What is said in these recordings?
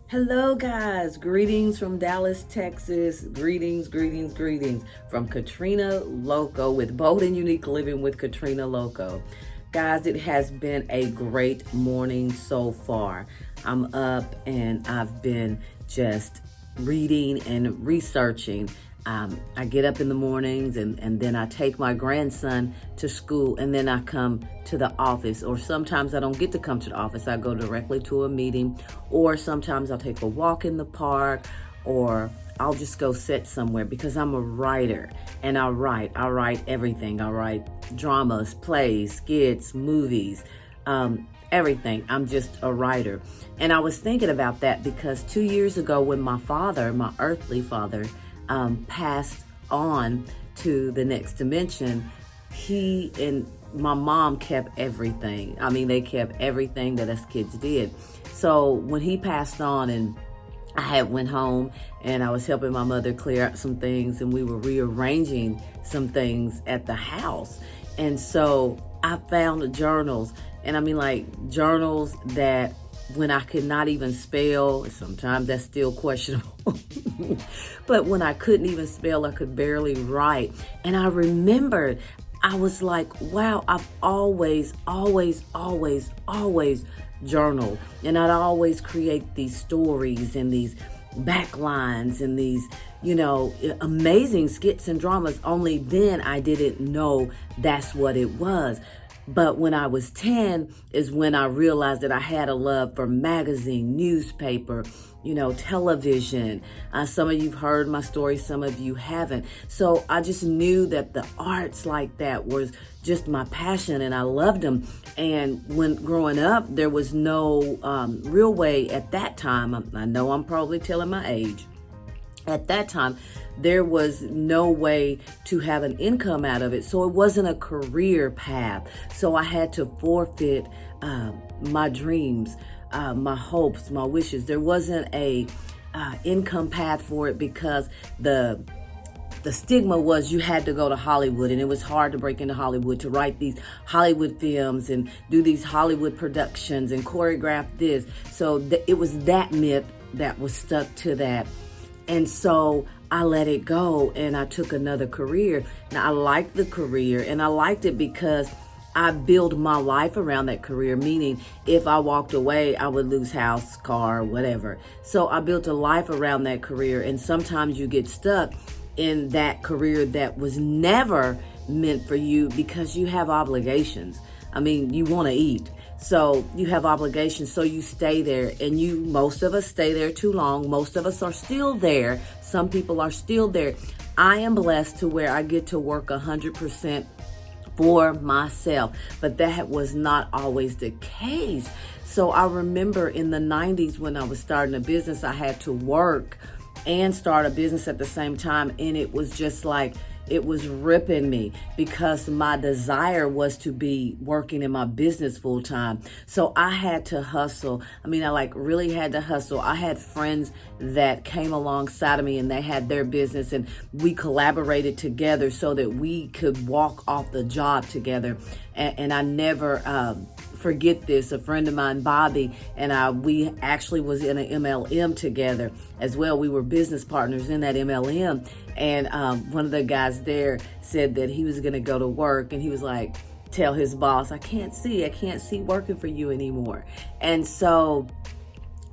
Hello, guys. Greetings from Dallas, Texas. Greetings from Katrina Loco with Bold and Unique Living with Katrina Loco. Guys, it has been a great morning so far. I'm up and I've been just reading and researching. I get up in the mornings and then I take my grandson to school and then I come to the office. Or sometimes I don't get to come to the office. I go directly to a meeting, or sometimes I'll take a walk in the park, or I'll just go sit somewhere because I'm a writer and I write everything. I write dramas, plays, skits, movies, everything. I'm just a writer. And I was thinking about that because 2 years ago when my father, my earthly father, passed on to the next dimension, he and my mom kept everything. I mean, they kept everything that us kids did. So when he passed on and I had went home and I was helping my mother clear out some things and we were rearranging some things at the house. And so I found journals, and I mean like journals that when I could not even spell, sometimes that's still questionable, but when I couldn't even spell, I could barely write. And I remembered, I was like, wow, I've always journaled. And I'd always create these stories and these backlines and these, amazing skits and dramas. Only then I didn't know that's what it was. But when I was 10 is when I realized that I had a love for magazine, newspaper, television. Some of you've heard my story, some of you haven't. So I just knew that the arts like that was just my passion and I loved them. And when growing up, there was no real way at that time. I know I'm probably telling my age. At that time, there was no way to have an income out of it. So it wasn't a career path. So I had to forfeit my dreams, my hopes, my wishes. There wasn't a income path for it because the stigma was you had to go to Hollywood, and it was hard to break into Hollywood, to write these Hollywood films and do these Hollywood productions and choreograph this. So it was that myth that was stuck to that. And so I let it go and I took another career. Now I liked the career and I liked it because I built my life around that career, meaning if I walked away, I would lose house, car, whatever. So I built a life around that career. And sometimes you get stuck in that career that was never meant for you because you have obligations. I mean, you want to eat. So you have obligations, so you stay there, and most of us stay there too long. Most of us are still there. Some people are still there. I am blessed to where I get to work 100% for myself, but that was not always the case. So I remember in the 90s when I was starting a business, I had to work and start a business at the same time, and it was just like, it was ripping me because my desire was to be working in my business full time. So I had to hustle. I mean, I really had to hustle. I had friends that came alongside of me and they had their business and we collaborated together so that we could walk off the job together. And I never, forget this. A friend of mine, Bobby, and we actually was in an MLM together as well. We were business partners in that MLM. And one of the guys there said that he was going to go to work and he was like, tell his boss, I can't see working for you anymore. And so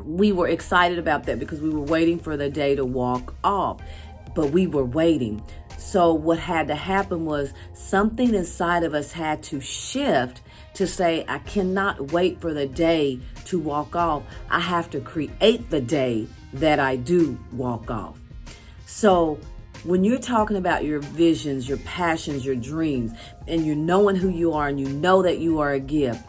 we were excited about that because we were waiting for the day to walk off, but we were waiting. So what had to happen was something inside of us had to shift to say, I cannot wait for the day to walk off. I have to create the day that I do walk off. So when you're talking about your visions, your passions, your dreams, and you're knowing who you are and you know that you are a gift,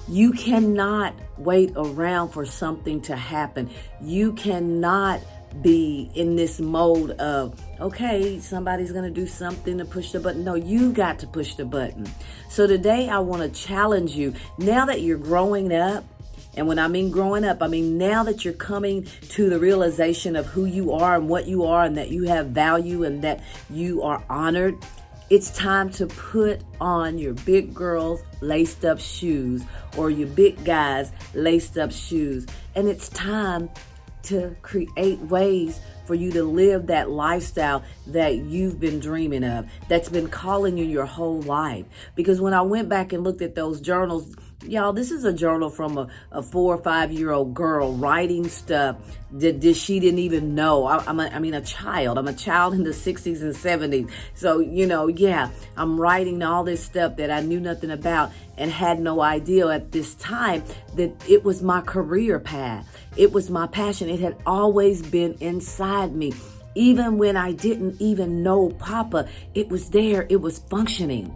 you cannot wait around for something to happen. You cannot be in this mode of, okay, somebody's going to do something to push the button. No, you got to push the button. So today I want to challenge you, now that you're growing up, and when I mean growing up, I mean now that you're coming to the realization of who you are and what you are and that you have value and that you are honored, it's time to put on your big girls laced up shoes or your big guys laced up shoes. And it's time to create ways for you to live that lifestyle that you've been dreaming of, that's been calling you your whole life. Because when I went back and looked at those journals, y'all, this is a journal from a 4 or 5 year old girl writing stuff that she didn't even know. A child. I'm a child in the 60s and 70s. So, yeah, I'm writing all this stuff that I knew nothing about and had no idea at this time that it was my career path. It was my passion. It had always been inside me. Even when I didn't even know Papa, it was there. It was functioning.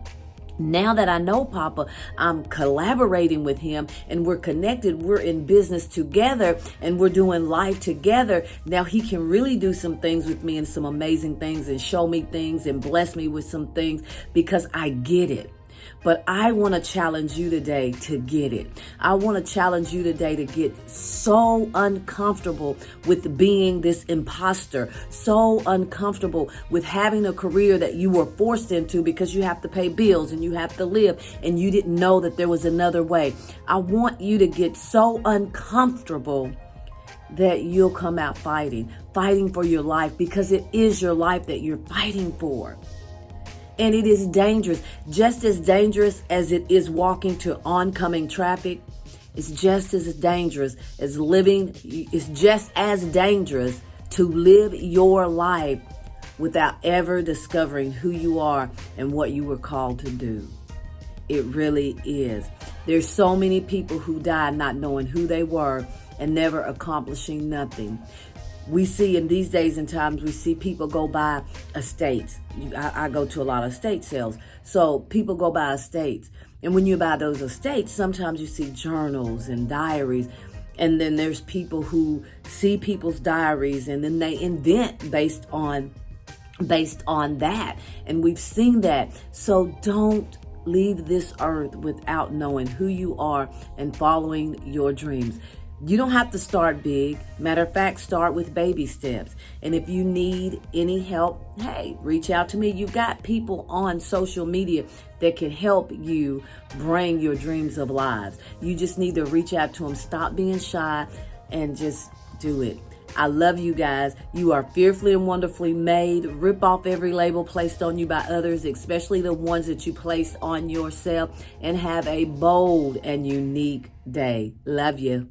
Now that I know Papa, I'm collaborating with him and we're connected. We're in business together and we're doing life together. Now he can really do some things with me and some amazing things and show me things and bless me with some things because I get it. But I want to challenge you today to get it. I want to challenge you today to get so uncomfortable with being this imposter, so uncomfortable with having a career that you were forced into because you have to pay bills and you have to live and you didn't know that there was another way. I want you to get so uncomfortable that you'll come out fighting for your life, because it is your life that you're fighting for. And it is dangerous, just as dangerous as it is walking to oncoming traffic. It's just as dangerous as it's just as dangerous to live your life without ever discovering who you are and what you were called to do. It really is. There's so many people who died not knowing who they were and never accomplishing nothing. We see in these days and times, we see people go buy estates. I go to a lot of estate sales. So people go buy estates. And when you buy those estates, sometimes you see journals and diaries. And then there's people who see people's diaries and then they invent based on that. And we've seen that. So don't leave this earth without knowing who you are and following your dreams. You don't have to start big. Matter of fact, start with baby steps. And if you need any help, hey, reach out to me. You've got people on social media that can help you bring your dreams of lives. You just need to reach out to them. Stop being shy and just do it. I love you guys. You are fearfully and wonderfully made. Rip off every label placed on you by others, especially the ones that you placed on yourself, and have a bold and unique day. Love you.